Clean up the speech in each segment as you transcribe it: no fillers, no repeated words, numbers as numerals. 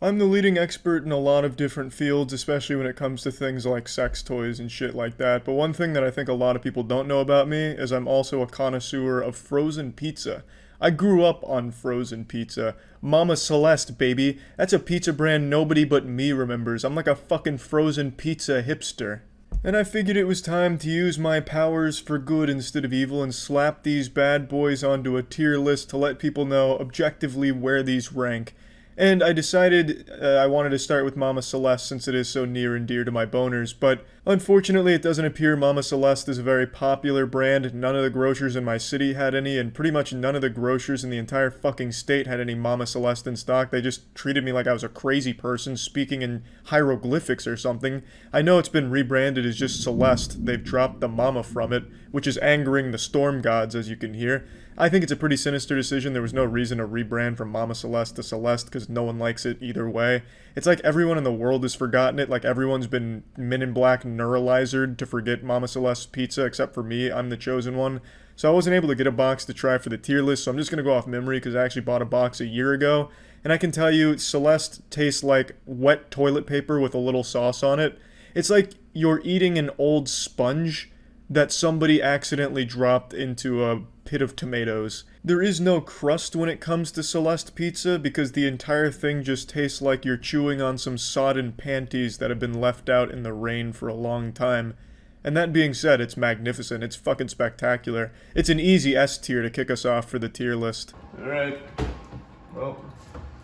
I'm the leading expert in a lot of different fields, especially when it comes to things like sex toys and shit like that. But one thing that I think a lot of people don't know about me is I'm also a connoisseur of frozen pizza. I grew up on frozen pizza. Mama Celeste, baby. That's a pizza brand nobody but me remembers. I'm like a fucking frozen pizza hipster. And I figured it was time to use my powers for good instead of evil and slap these bad boys onto a tier list to let people know objectively where these rank. And I decided I wanted to start with Mama Celeste since it is so near and dear to my boners, but unfortunately it doesn't appear Mama Celeste is a very popular brand. None of the grocers in my city had any, and pretty much none of the grocers in the entire fucking state had any Mama Celeste in stock. They just treated me like I was a crazy person speaking in hieroglyphics or something. I know it's been rebranded as just Celeste. They've dropped the Mama from it, which is angering the storm gods, as you can hear. I think it's a pretty sinister decision. There was no reason to rebrand from Mama Celeste to Celeste because no one likes it either way. It's like everyone in the world has forgotten it. Like everyone's been Men in Black neuralizered to forget Mama Celeste pizza, except for me. I'm the chosen one. So I wasn't able to get a box to try for the tier list, so I'm just going to go off memory because I actually bought a box a year ago. And I can tell you, Celeste tastes like wet toilet paper with a little sauce on it. It's like you're eating an old sponge that somebody accidentally dropped into a pit of tomatoes. There is no crust when it comes to Celeste pizza because the entire thing just tastes like you're chewing on some sodden panties that have been left out in the rain for a long time. And that being said, it's magnificent. It's fucking spectacular. It's an easy S tier to kick us off for the tier list. Alright. Well,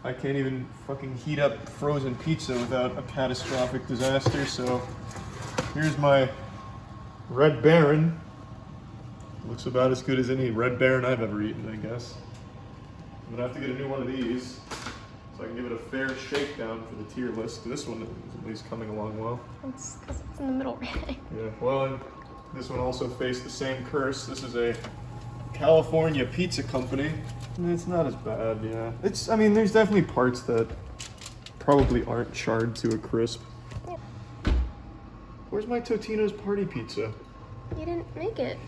I can't even fucking heat up frozen pizza without a catastrophic disaster, so here's my Red Baron. Looks about as good as any Red Baron I've ever eaten, I guess. I'm gonna have to get a new one of these so I can give it a fair shakedown for the tier list. This one is at least coming along well. It's because it's in the middle, right? Yeah, well, and this one also faced the same curse. This is a California pizza company. It's not as bad, yeah. I mean, there's definitely parts that probably aren't charred to a crisp. Yeah. Where's my Totino's party pizza? You didn't make it.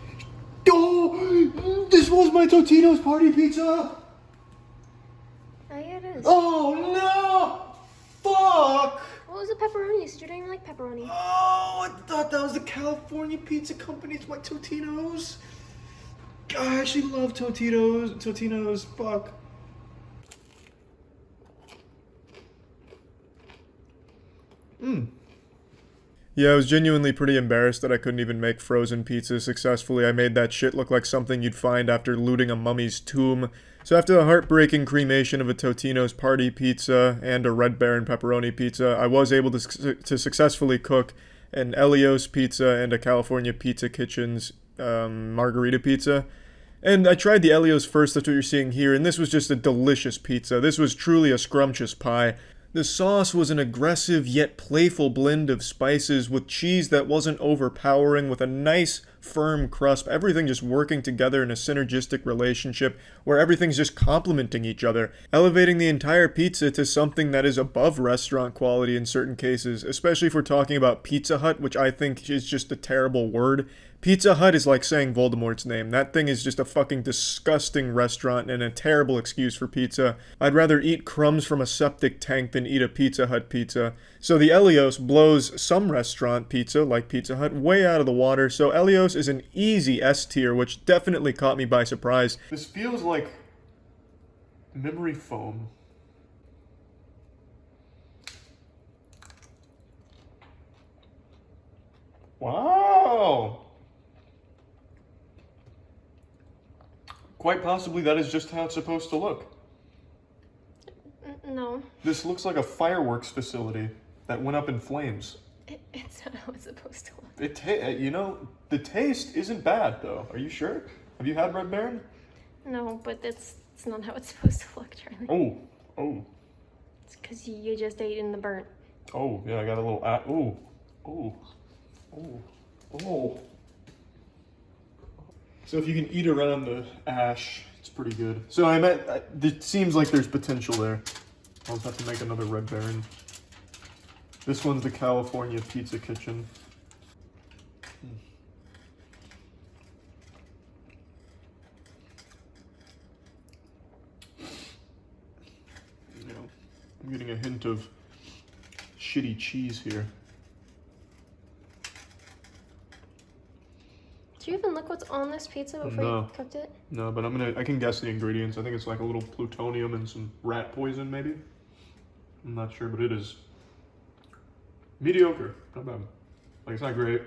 Oh, this was my Totino's party pizza. Oh, yeah, it is. Oh no! Fuck! What was the pepperoni? So you don't even like pepperoni. Oh, I thought that was the California Pizza Company. It's my Totino's. God, I actually love Totino's. Fuck. Yeah, I was genuinely pretty embarrassed that I couldn't even make frozen pizza successfully. I made that shit look like something you'd find after looting a mummy's tomb. So after the heartbreaking cremation of a Totino's party pizza and a Red Baron pepperoni pizza, I was able to successfully cook an Elios pizza and a California Pizza Kitchen's margarita pizza. And I tried the Elios first, that's what you're seeing here, and this was just a delicious pizza. This was truly a scrumptious pie. The sauce was an aggressive yet playful blend of spices with cheese that wasn't overpowering, with a nice firm crust, everything just working together in a synergistic relationship where everything's just complementing each other, elevating the entire pizza to something that is above restaurant quality in certain cases, especially if we're talking about Pizza Hut, which I think is just a terrible word. Pizza Hut is like saying Voldemort's name. That thing is just a fucking disgusting restaurant and a terrible excuse for pizza. I'd rather eat crumbs from a septic tank than eat a Pizza Hut pizza. So the Elios blows some restaurant pizza, like Pizza Hut, way out of the water, so Elios is an easy S tier, which definitely caught me by surprise. This feels like memory foam. Wow! Quite possibly that is just how it's supposed to look. No. This looks like a fireworks facility that went up in flames. It's not how it's supposed to look. The taste isn't bad though. Are you sure? Have you had Red Baron? No, but it's not how it's supposed to look, Charlie. Oh. It's because you just ate in the burnt. Oh, yeah, I got a little, oh. So if you can eat around the ash, it's pretty good. So it seems like there's potential there. I'll just have to make another Red Baron. This one's the California Pizza Kitchen. getting a hint of shitty cheese here. Do you even look what's on this pizza before you cooked it? No, but I can guess the ingredients. I think it's like a little plutonium and some rat poison, maybe? I'm not sure, but it is mediocre. Not bad. Like, it's not great.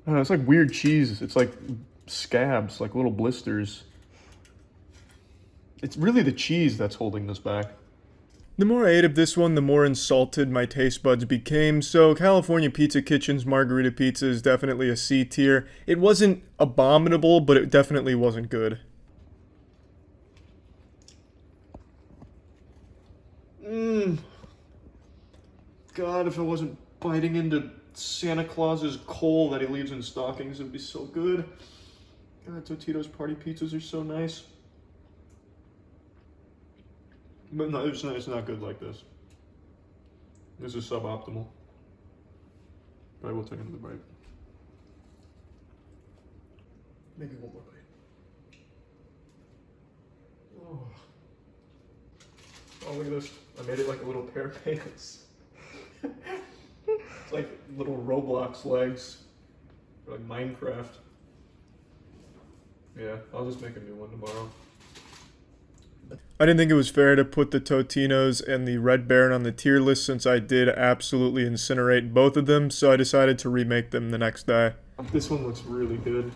It's like weird cheese. It's like scabs, like little blisters. It's really the cheese that's holding this back. The more I ate of this one, the more insulted my taste buds became, so California Pizza Kitchen's margarita pizza is definitely a C tier. It wasn't abominable, but it definitely wasn't good. God, if I wasn't biting into Santa Claus's coal that he leaves in stockings, it would be so good. God, Totino's party pizzas are so nice. But no, it's not good like this. This is suboptimal. But I will take another bite. Maybe one more bite. Oh, look at this. I made it like a little pair of pants. It's like little Roblox legs. Or like Minecraft. Yeah, I'll just make a new one tomorrow. I didn't think it was fair to put the Totinos and the Red Baron on the tier list since I did absolutely incinerate both of them, so I decided to remake them the next day. This one looks really good.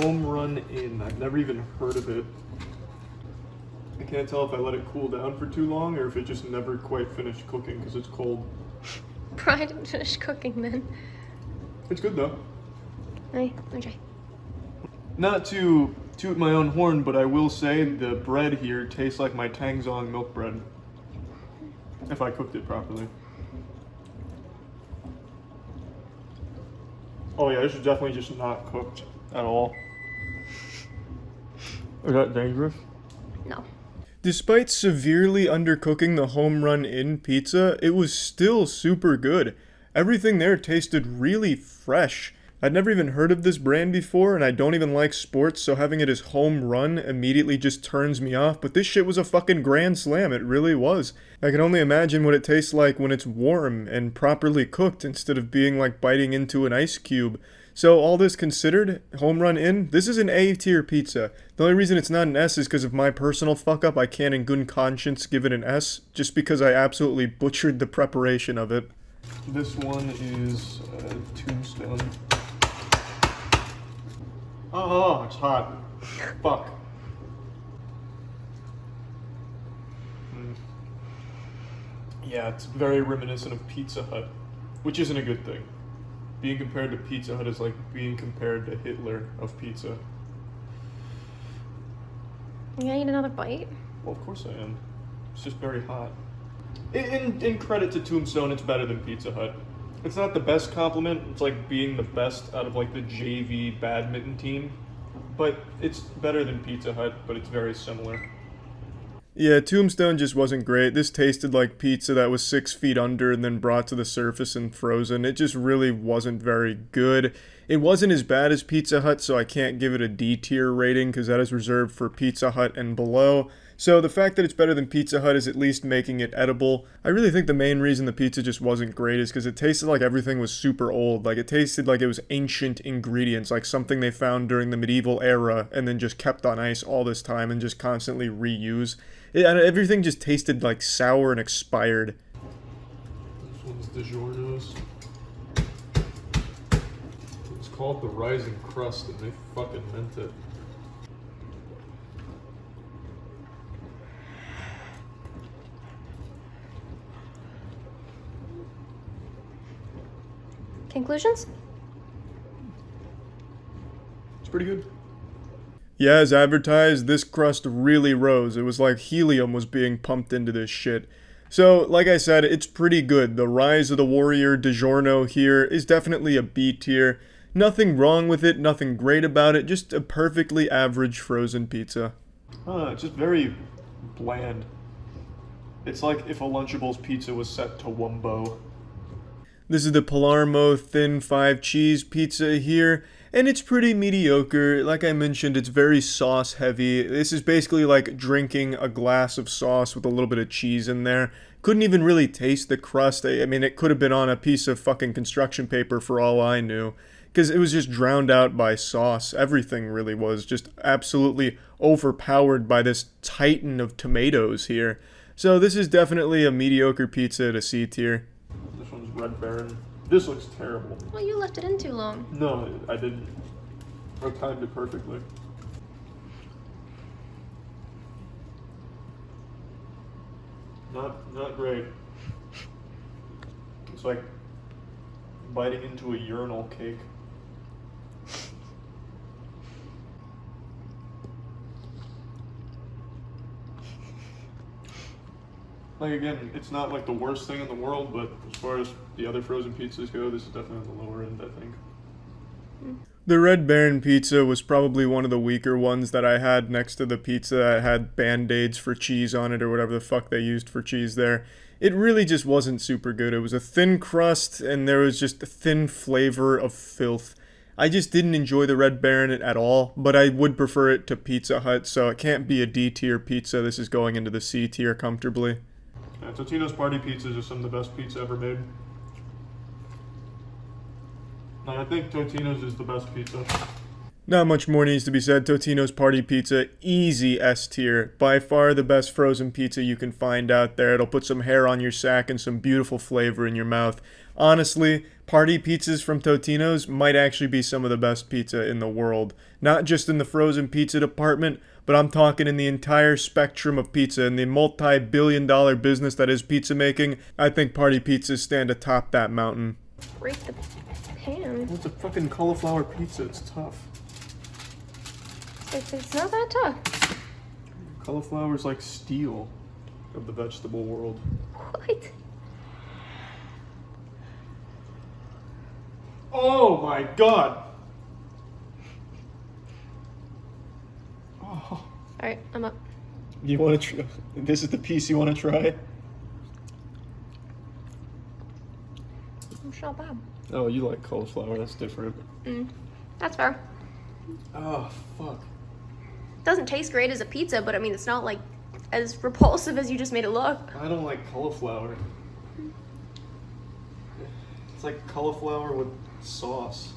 Home Run Inn. I've never even heard of it. I can't tell if I let it cool down for too long or if it just never quite finished cooking because it's cold. Probably didn't finish cooking then. It's good though. Okay. Not to toot my own horn, but I will say the bread here tastes like my Tangzong milk bread. If I cooked it properly. Oh yeah, this is definitely just not cooked at all. Is that dangerous? No. Despite severely undercooking the Home Run Inn pizza, it was still super good. Everything there tasted really fresh. I'd never even heard of this brand before, and I don't even like sports, so having it as Home Run immediately just turns me off, but this shit was a fucking grand slam, it really was. I can only imagine what it tastes like when it's warm and properly cooked instead of being like biting into an ice cube. So all this considered, Home Run Inn, this is an A tier pizza. The only reason it's not an S is because of my personal fuck up. I can't in good conscience give it an S, just because I absolutely butchered the preparation of it. This one is Tombstone. Oh, it's hot. Fuck. Yeah, it's very reminiscent of Pizza Hut, which isn't a good thing. Being compared to Pizza Hut is like being compared to Hitler of pizza. You gonna eat another bite? Well, of course I am. It's just very hot. In credit to Tombstone, it's better than Pizza Hut. It's not the best compliment. It's like being the best out of like the JV badminton team. But it's better than Pizza Hut, but it's very similar. Yeah, Tombstone just wasn't great. This tasted like pizza that was 6 feet under and then brought to the surface and frozen. It just really wasn't very good. It wasn't as bad as Pizza Hut, so I can't give it a D tier rating because that is reserved for Pizza Hut and below. So the fact that it's better than Pizza Hut is at least making it edible. I really think the main reason the pizza just wasn't great is because it tasted like everything was super old. Like it tasted like it was ancient ingredients, like something they found during the medieval era and then just kept on ice all this time and just constantly reuse. Everything just tasted like sour and expired. This one's Digiorno's. It's called the Rising Crust and they fucking meant it. Conclusions? It's pretty good. Yeah, as advertised, this crust really rose. It was like helium was being pumped into this shit. So, like I said, it's pretty good. The Rise of the Warrior Digiorno here is definitely a B tier. Nothing wrong with it, nothing great about it, just a perfectly average frozen pizza. It's just very bland. It's like if a Lunchables pizza was set to Wumbo. This is the Palermo Thin 5 Cheese Pizza here, and it's pretty mediocre. Like I mentioned, it's very sauce heavy. This is basically like drinking a glass of sauce with a little bit of cheese in there. Couldn't even really taste the crust. I mean, it could have been on a piece of fucking construction paper for all I knew. Because it was just drowned out by sauce. Everything really was just absolutely overpowered by this titan of tomatoes here. So this is definitely a mediocre pizza to C tier. This one's Red Baron. This looks terrible. Well, you left it in too long. No, I didn't. I timed it perfectly. Not great. It's like biting into a urinal cake. Like, again, it's not like the worst thing in the world, but as far as the other frozen pizzas go, this is definitely on the lower end, I think. The Red Baron pizza was probably one of the weaker ones that I had next to the pizza that had band-aids for cheese on it or whatever the fuck they used for cheese there. It really just wasn't super good. It was a thin crust and there was just a thin flavor of filth. I just didn't enjoy the Red Baron at all, but I would prefer it to Pizza Hut, so it can't be a D tier pizza. This is going into the C tier comfortably. Yeah, Totino's party pizzas are some of the best pizza ever made. Like, I think Totino's is the best pizza. Not much more needs to be said. Totino's Party Pizza, easy S tier. By far the best frozen pizza you can find out there. It'll put some hair on your sack and some beautiful flavor in your mouth. Honestly, party pizzas from Totino's might actually be some of the best pizza in the world. Not just in the frozen pizza department, but I'm talking in the entire spectrum of pizza. In the multi-billion-dollar business that is pizza making, I think party pizzas stand atop that mountain. Break the pan. It's a fucking cauliflower pizza, it's tough. It's not that tough. Cauliflower's like steel of the vegetable world. What? Oh my god! Oh. Alright, I'm up. You want to try? This is the piece you want to try? It's not bad. Oh, you like cauliflower, that's different. That's fair. Oh, fuck. Doesn't taste great as a pizza, but I mean, it's not like as repulsive as you just made it look. I don't like cauliflower. It's like cauliflower with sauce.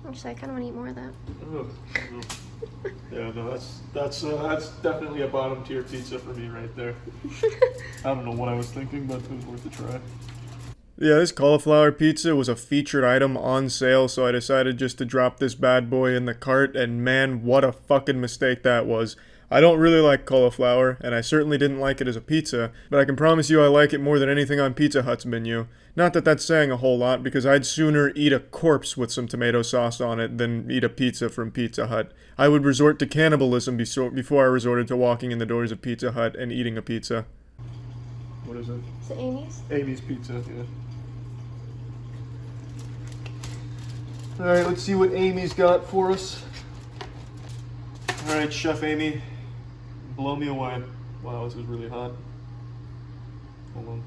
Actually, I kind of want to eat more of that. Ugh. Yeah, no, that's definitely a bottom tier pizza for me right there. I don't know what I was thinking, but it was worth a try. Yeah, this cauliflower pizza was a featured item on sale, so I decided just to drop this bad boy in the cart, and man, what a fucking mistake that was. I don't really like cauliflower, and I certainly didn't like it as a pizza, but I can promise you I like it more than anything on Pizza Hut's menu. Not that that's saying a whole lot, because I'd sooner eat a corpse with some tomato sauce on it than eat a pizza from Pizza Hut. I would resort to cannibalism before I resorted to walking in the doors of Pizza Hut and eating a pizza. What is it? Is it Amy's? Amy's Pizza, yeah. Alright, let's see what Amy's got for us. Alright, Chef Amy, blow me away. Wow, this is really hot. Hold on.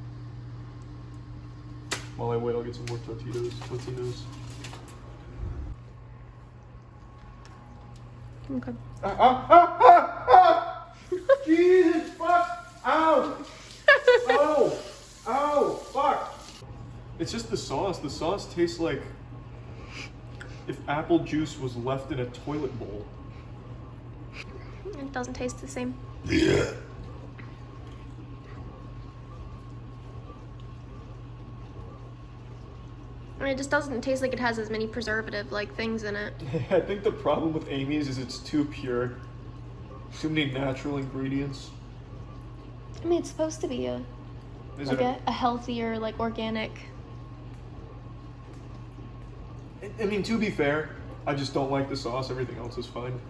While I wait, I'll get some more Totinos. Okay. Jesus, fuck! Ow! Oh! Ow! Fuck! It's just the sauce. The sauce tastes like if apple juice was left in a toilet bowl. It doesn't taste the same. Yeah. I mean, it just doesn't taste like it has as many preservative-like things in it. I think the problem with Amy's is it's too pure. Too many natural ingredients. I mean, it's supposed to be a healthier, like, organic. I mean, to be fair, I just don't like the sauce. Everything else is fine.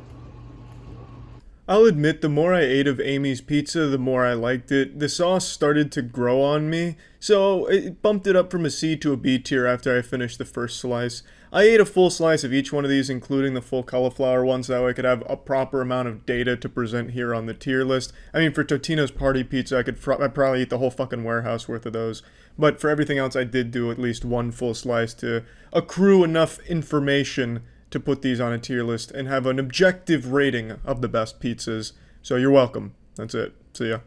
I'll admit, the more I ate of Amy's pizza, the more I liked it. The sauce started to grow on me, so it bumped it up from a C to a B tier after I finished the first slice. I ate a full slice of each one of these, including the full cauliflower one, so that way I could have a proper amount of data to present here on the tier list. I mean, for Totino's Party Pizza, I'd probably eat the whole fucking warehouse worth of those. But for everything else, I did do at least one full slice to accrue enough information to put these on a tier list and have an objective rating of the best pizzas. So you're welcome. That's it. See ya.